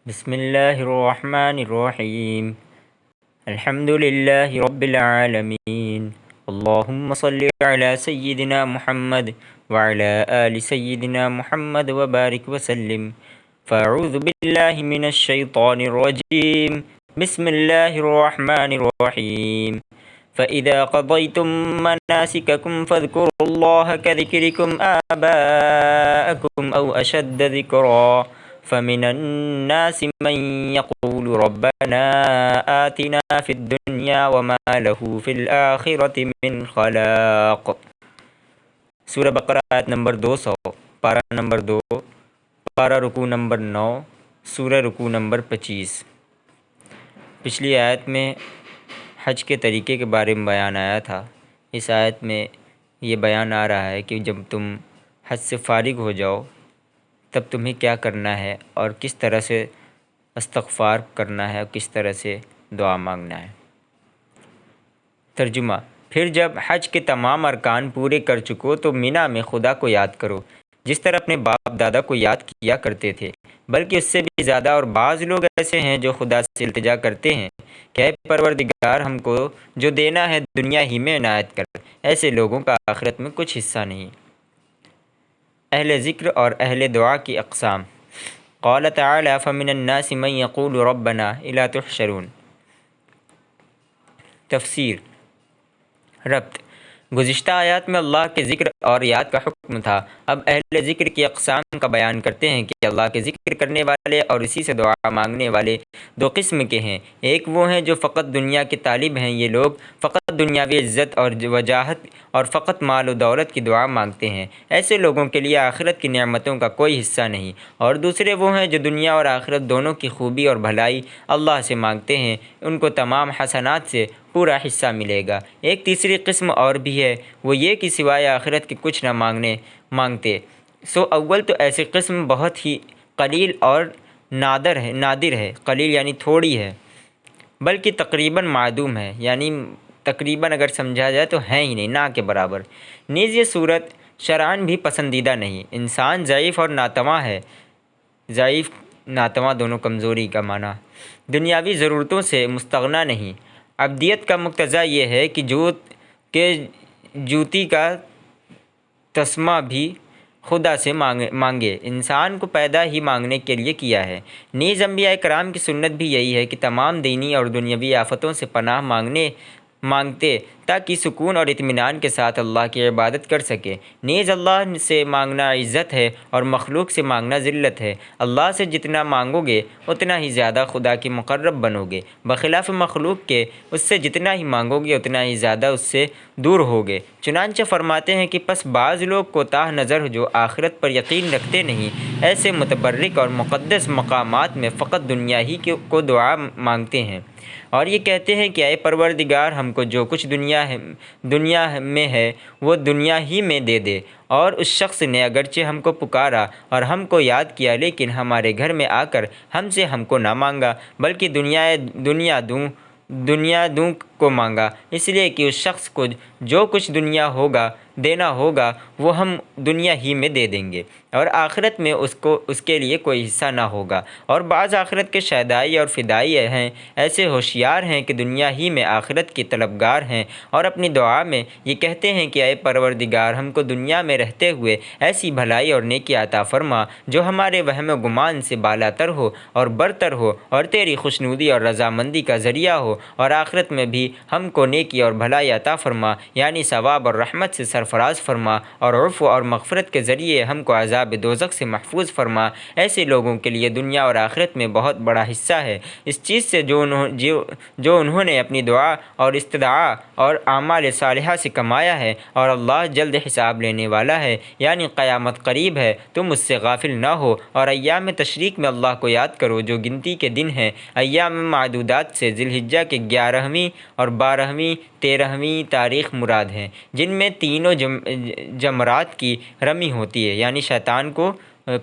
بسم اللہ الرحمن الرحیم الحمد للہ رب العالمین اللہم صلی علی سیدنا محمد وعلی آل سیدنا محمد وبارک وسلم فاعوذ باللہ من الشیطان الرجیم بسم اللہ الرحمن الرحیم فَإِذَا قَضَيْتُم مَّنَاسِكَكُمْ فَاذْكُرُوا اللَّهَ كَذِكْرِكُمْ آبَاءَكُمْ أَوْ أَشَدَّ ذِكْرًا فَمِنَ النَّاسِ مَن يَقُولُ رَبَّنَا آتِنَا فِي الدُّنْيَا وَمَا لَهُ فِي الْآخِرَةِ مِنْ خَلَاقٍ۔ سورہ بقرہ آیت نمبر 200، پارہ نمبر 2، پارہ رکوع نمبر 9، سورہ رکوع نمبر 25۔ پچھلی آیت میں حج کے طریقے کے بارے میں بیان آیا تھا۔ اس آیت میں یہ بیان آ رہا ہے کہ جب تم حج سے فارغ ہو جاؤ تب تمہیں کیا کرنا ہے اور کس طرح سے استغفار کرنا ہے اور کس طرح سے دعا مانگنا ہے۔ ترجمہ: پھر جب حج کے تمام ارکان پورے کر چکو تو مینا میں خدا کو یاد کرو، جس طرح اپنے باپ دادا کو یاد کیا کرتے تھے، بلکہ اس سے بھی زیادہ۔ اور بعض لوگ ایسے ہیں جو خدا سے التجا کرتے ہیں کہ اے پروردگار، ہم کو جو دینا ہے دنیا ہی میں عنایت کر۔ ایسے لوگوں کا آخرت میں کچھ حصہ نہیں۔ اہل ذکر اور اہل دعا کی اقسام۔ قال تعالی فمن الناس من یقول ربنا الی تحشرون۔ تفسیر ربط: گزشتہ آیات میں اللہ کے ذکر اور یاد کا حکم تھا۔ اب اہل ذکر کی اقسام کا بیان کرتے ہیں کہ اللہ کے ذکر کرنے والے اور اسی سے دعا مانگنے والے دو قسم کے ہیں۔ ایک وہ ہیں جو فقط دنیا کے طالب ہیں، یہ لوگ فقط دنیاوی عزت اور وجاہت اور فقط مال و دولت کی دعا مانگتے ہیں، ایسے لوگوں کے لیے آخرت کی نعمتوں کا کوئی حصہ نہیں۔ اور دوسرے وہ ہیں جو دنیا اور آخرت دونوں کی خوبی اور بھلائی اللہ سے مانگتے ہیں، ان کو تمام حسنات سے پورا حصہ ملے گا۔ ایک تیسری قسم اور بھی ہے، وہ یہ کہ سوائے آخرت کے کچھ نہ مانگتے۔ سو اول تو ایسی قسم بہت ہی قلیل اور نادر ہے، قلیل یعنی تھوڑی ہے، بلکہ تقریباً معدوم ہے، یعنی تقریباً اگر سمجھا جائے تو ہے ہی نہیں، نہ کے برابر۔ نیز یہ صورت شرعاً بھی پسندیدہ نہیں۔ انسان ضعیف اور ناتواں ہے، ضعیف ناتواں دونوں کمزوری کا معنی۔ دنیاوی ضرورتوں سے مستغنی نہیں۔ عبدیت کا مقتضی یہ ہے کہ جوتی کا تسمہ بھی خدا سے مانگے۔ انسان کو پیدا ہی مانگنے کے لیے کیا ہے۔ نیز انبیاء کرام کی سنت بھی یہی ہے کہ تمام دینی اور دنیاوی آفتوں سے پناہ مانگتے تاکہ سکون اور اطمینان کے ساتھ اللہ کی عبادت کر سکے۔ نیز اللہ سے مانگنا عزت ہے اور مخلوق سے مانگنا ذلت ہے۔ اللہ سے جتنا مانگو گے اتنا ہی زیادہ خدا کے مقرب بنو گے، بخلاف مخلوق کے اس سے جتنا ہی مانگو گے اتنا ہی زیادہ اس سے دور ہوگے۔ چنانچہ فرماتے ہیں کہ پس بعض لوگ کوتاہ نظر جو آخرت پر یقین رکھتے نہیں، ایسے متبرک اور مقدس مقامات میں فقط دنیا ہی کو دعا مانگتے ہیں، اور یہ کہتے ہیں کہ اے پروردگار، ہم کو جو کچھ دنیا میں ہے وہ دنیا ہی میں دے دے۔ اور اس شخص نے اگرچہ ہم کو پکارا اور ہم کو یاد کیا، لیکن ہمارے گھر میں آ کر ہم کو نہ مانگا، بلکہ دنیا دوں کو مانگا، اس لیے کہ اس شخص کو جو کچھ دنیا دینا ہوگا وہ ہم دنیا ہی میں دے دیں گے، اور آخرت میں اس کے لیے کوئی حصہ نہ ہوگا۔ اور بعض آخرت کے شہدائی اور فدائی ہیں، ایسے ہوشیار ہیں کہ دنیا ہی میں آخرت کے طلبگار ہیں، اور اپنی دعا میں یہ کہتے ہیں کہ اے پروردگار، ہم کو دنیا میں رہتے ہوئے ایسی بھلائی اور نیکی عطا فرما جو ہمارے وہم و گمان سے بالا تر ہو اور برتر ہو، اور تیری خوشنودی اور رضامندی کا ذریعہ ہو، اور آخرت میں بھی ہم کو نیکی اور بھلائی عطا فرما، یعنی ثواب اور رحمت سے سرفراز فرما، اور عفو اور مغفرت کے ذریعے ہم کو عذاب دوزخ سے محفوظ فرما۔ ایسے لوگوں کے لیے دنیا اور آخرت میں بہت بڑا حصہ ہے، اس چیز سے جو انہوں نے اپنی دعا اور استدعا اور اعمال صالحہ سے کمایا ہے، اور اللہ جلد حساب لینے والا ہے، یعنی قیامت قریب ہے، تم اس سے غافل نہ ہو۔ اور ایام تشریق میں اللہ کو یاد کرو جو گنتی کے دن ہیں، ایام معدودات سے ذی الحجہ کے 11ویں اور 12ویں 13ویں تاریخ مراد ہیں، جن میں تینوں جمرات کی رمی ہوتی ہے، یعنی شیطان کو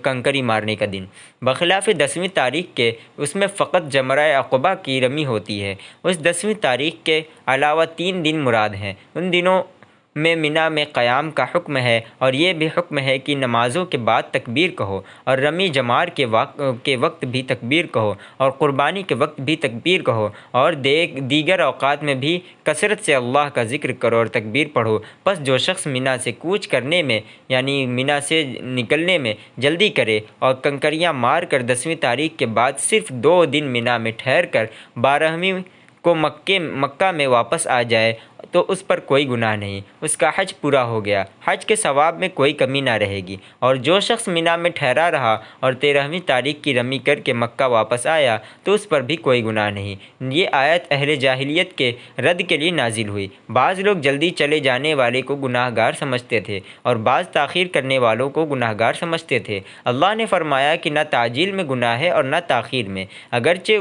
کنکری مارنے کا دن، بخلاف 10ویں تاریخ کے، اس میں فقط جمرہ عقبہ کی رمی ہوتی ہے۔ اس 10ویں تاریخ کے علاوہ 3 دن مراد ہیں، ان دنوں میں منا میں قیام کا حکم ہے، اور یہ بھی حکم ہے کہ نمازوں کے بعد تکبیر کہو، اور رمی جمار کے وقت بھی تکبیر کہو، اور قربانی کے وقت بھی تکبیر کہو، اور دیگر اوقات میں بھی کثرت سے اللہ کا ذکر کرو اور تکبیر پڑھو۔ پس جو شخص منا سے کوچ کرنے میں یعنی منا سے نکلنے میں جلدی کرے اور کنکریاں مار کر 10ویں تاریخ کے بعد صرف 2 دن منا میں ٹھہر کر 12ویں کو مکہ میں واپس آ جائے تو اس پر کوئی گناہ نہیں، اس کا حج پورا ہو گیا، حج کے ثواب میں کوئی کمی نہ رہے گی۔ اور جو شخص منا میں ٹھہرا رہا اور 13ویں تاریخ کی رمی کر کے مکہ واپس آیا تو اس پر بھی کوئی گناہ نہیں۔ یہ آیت اہل جاہلیت کے رد کے لیے نازل ہوئی۔ بعض لوگ جلدی چلے جانے والے کو گناہ گار سمجھتے تھے اور بعض تاخیر کرنے والوں کو گناہ گار سمجھتے تھے۔ اللہ نے فرمایا کہ نہ تعجیل میں گناہ ہے اور نہ تاخیر میں، اگرچہ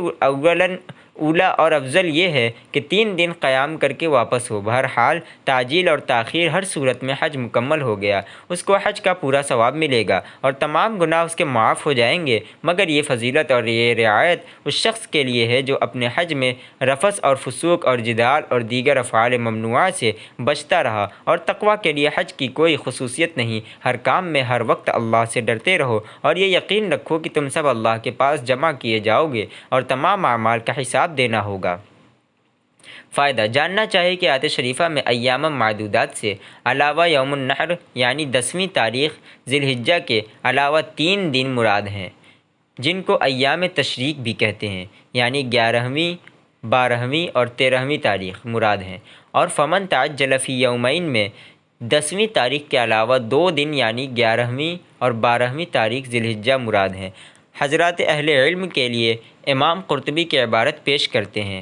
اولا اور افضل یہ ہے کہ 3 دن قیام کر کے واپس ہو۔ بہرحال تعجیل اور تاخیر ہر صورت میں حج مکمل ہو گیا، اس کو حج کا پورا ثواب ملے گا اور تمام گناہ اس کے معاف ہو جائیں گے، مگر یہ فضیلت اور یہ رعایت اس شخص کے لیے ہے جو اپنے حج میں رفث اور فسوق اور جدال اور دیگر افعال ممنوعہ سے بچتا رہا۔ اور تقویٰ کے لیے حج کی کوئی خصوصیت نہیں، ہر کام میں ہر وقت اللہ سے ڈرتے رہو اور یہ یقین رکھو کہ تم سب اللہ کے پاس جمع کیے جاؤ گے اور تمام اعمال کا حساب دینا ہوگا۔ فائدہ: جاننا چاہیے کہ آیت شریفہ میں ایام معدودات سے علاوہ یوم النحر یعنی 10ویں تاریخ ذی الحجہ کے علاوہ 3 دن مراد ہیں، جن کو ایام تشریق بھی کہتے ہیں، یعنی 11ویں، 12ویں اور 13ویں تاریخ مراد ہیں۔ اور فمن تعجل فی یومین میں 10ویں تاریخ کے علاوہ 2 دن یعنی 11ویں اور 12ویں تاریخ ذی الحجہ مراد ہیں۔ حضرات اہل علم کے لیے امام قرطبی کی عبارت پیش کرتے ہیں: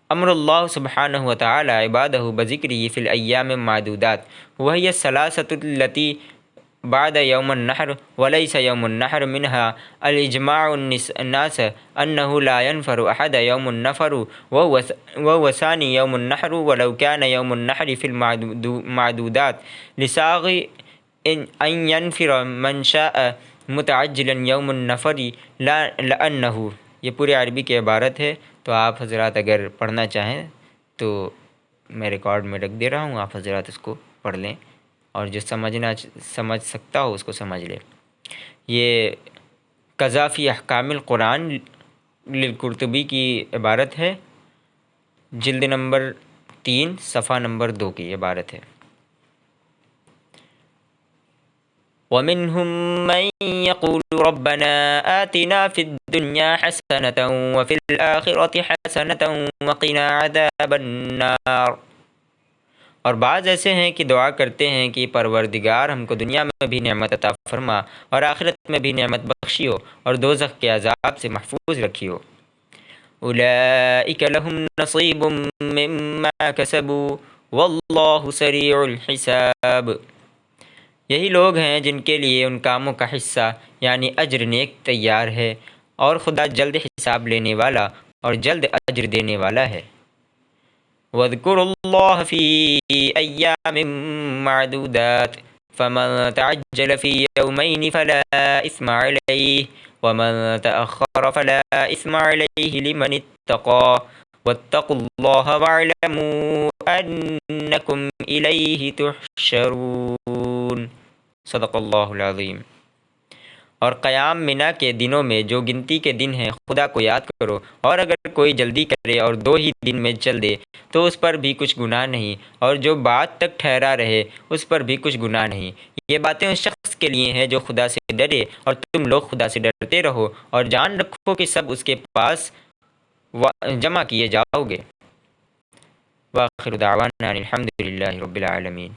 امر اللہ سبحانہ وتعالی عبادہ بذکرہ فی الایام معدودات وہی الثلاثۃ التی بعد یوم النحر ولیس یوم النحر منها الاجماع الناس انہ لا ينفر احد یوم النفر وهو ثانی یوم النحر ولو كان یوم النحر فی المعدودات لساغ ان ينفر من شاء متعجلا یوم النفر لأنہ۔ یہ پورے عربی کی عبارت ہے، تو آپ حضرات اگر پڑھنا چاہیں تو میں ریکارڈ میں رکھ دے رہا ہوں، آپ حضرات اس کو پڑھ لیں اور جو سمجھ سکتا ہو اس کو سمجھ لے۔ یہ قضا فی احکام القرآن للقرطبی کی عبارت ہے، جلد نمبر 3 صفحہ نمبر 2 کی عبارت ہے۔ وَمِنْهُمْ مَنْ يَقُولُ رَبَّنَا آتِنَا فِي الدُّنْيَا حَسَنَةً وَفِي الْآخِرَةِ حَسَنَةً وَقِنَا عَذَابَ النَّارِ۔ اور بعض ایسے ہیں کہ دعا کرتے ہیں کہ پروردگار ہم کو دنیا میں بھی نعمت عطا فرما اور آخرت میں بھی نعمت بخشیو اور دوزخ کے عذاب سے محفوظ رکھیو۔ اولئک لهم نصیب مما کسبوا واللہ سریع الحساب۔ یہی لوگ ہیں جن کے لیے ان کاموں کا حصہ یعنی اجر نیک تیار ہے، اور خدا جلد حساب لینے والا اور جلد اجر دینے والا ہے۔ وَاذْكُرُوا اللَّهَ فِي أَيَّامٍ مَّعْدُودَاتٍ فَمَن تَعَجَّلَ فِي يَوْمَيْنِ فَلَا إِثْمَ عَلَيْهِ وَمَن تَأَخَّرَ فَلَا إِثْمَ عَلَيْهِ لِمَنِ اتَّقَىٰ وَاتَّقُوا اللَّهَ وَاعْلَمُوا أَنَّكُمْ إِلَيْهِ تُحْشَرُونَ۔ صدق اللہ العظیم۔ اور قیام منا کے دنوں میں جو گنتی کے دن ہیں خدا کو یاد کرو، اور اگر کوئی جلدی کرے اور 2 ہی دن میں چل دے تو اس پر بھی کچھ گناہ نہیں، اور جو بعد تک ٹھہرا رہے اس پر بھی کچھ گناہ نہیں۔ یہ باتیں اس شخص کے لیے ہیں جو خدا سے ڈرے، اور تم لوگ خدا سے ڈرتے رہو اور جان رکھو کہ سب اس کے پاس جمع کیے جاؤ گے۔ وآخر دعوانا الحمد للہ رب العالمین۔